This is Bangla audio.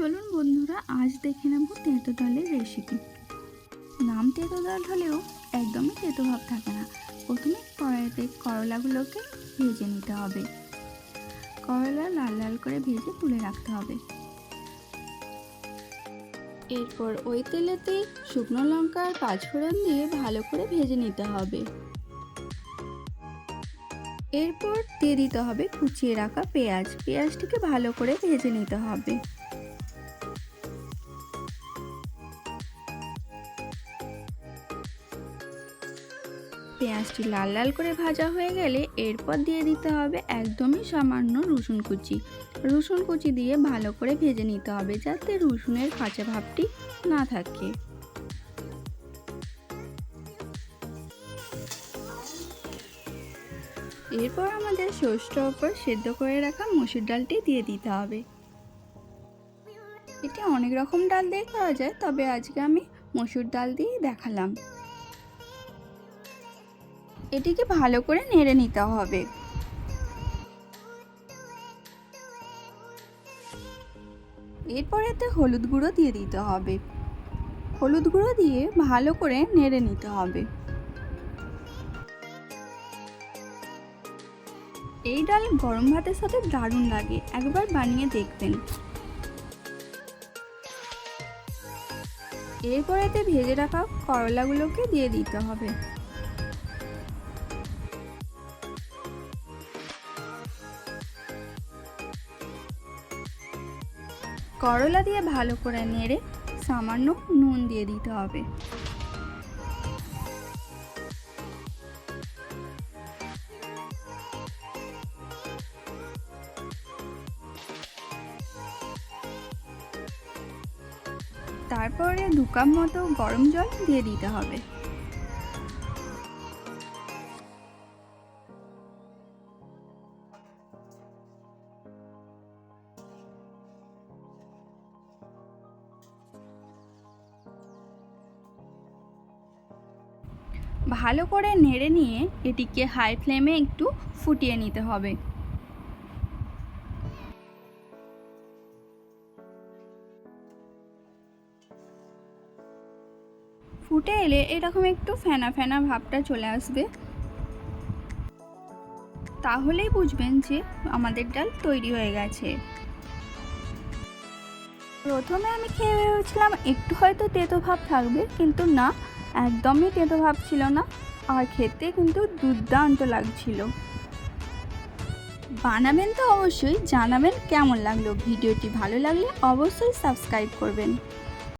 চলুন বন্ধুরা, আজ দেখে নেব তেঁতো ডালের রেসিপি। নাম তেঁতো ডাল হলেও একদমই তেঁতো ভাব থাকে না। প্রথমে কড়াইতে করলাগুলোকে ভেজে নিতে হবে। করলা লাল লাল করে ভেজে তুলে রাখতে হবে। এরপর ওই তেলেতেই শুকনো লঙ্কা আর পাঁচফোড়ন দিয়ে ভালো করে ভেজে নিতে হবে। এরপর দিয়ে দিতে হবে কুচিয়ে রাখা পেঁয়াজটিকে ভালো করে ভেজে নিতে হবে। পেঁয়াজটি লাল লাল করে ভাজা হয়ে গেলে এরপর দিয়ে দিতে হবে একদমই সামান্য রসুন কুচি দিয়ে ভালো করে ভেজে নিতে হবে, যাতে রসুনের কাঁচা ভাবটি না থাকে। এরপর আমাদের সর্ষের উপর সেদ্ধ করে রাখা মসুর ডালটি দিয়ে দিতে হবে। এটি অনেক রকম ডাল দিয়ে করা যায়, তবে আজকে আমি মসুর ডাল দিয়ে দেখালাম। এটিকে ভালো করে নেড়ে নিতে হবে। এরপর এতে হলুদ গুঁড়ো দিয়ে দিতে হবে। হলুদ গুঁড়ো দিয়ে ভালো করে নেড়ে নিতে হবে। এই ডাল গরম ভাতের সাথে দারুণ লাগে, একবার বানিয়ে দেখবেন। এরপর এতে ভেজে রাখা করলাগুলোকে দিয়ে দিতে হবে। করলা দিয়ে ভালো করে নেড়ে সামান্য নুন দিয়ে দিতে হবে। তারপরে 2 কাপ মতো গরম জল দিয়ে দিতে হবে। ভালো করে নেড়ে নিয়ে এটিকে হাই ফ্লেমে একটু ফুটিয়ে নিতে হবে। ফুটে এলে এরকম একটু ফেনা ফেনা ভাবটা চলে আসবে, তাহলেই বুঝবেন যে আমাদের ডাল তৈরি হয়ে গেছে। প্রথমে আমি খেয়ে ভেবেছিলাম একটু হয়তো তেতো ভাব থাকবে, কিন্তু না, একদমই তেতো ভাব ছিল না, আর খেতে কিন্তু দুর্দান্ত লাগছিল। বানাবেন তো অবশ্যই, জানাবেন কেমন লাগলো। ভিডিওটি ভালো লাগলে অবশ্যই সাবস্ক্রাইব করবেন।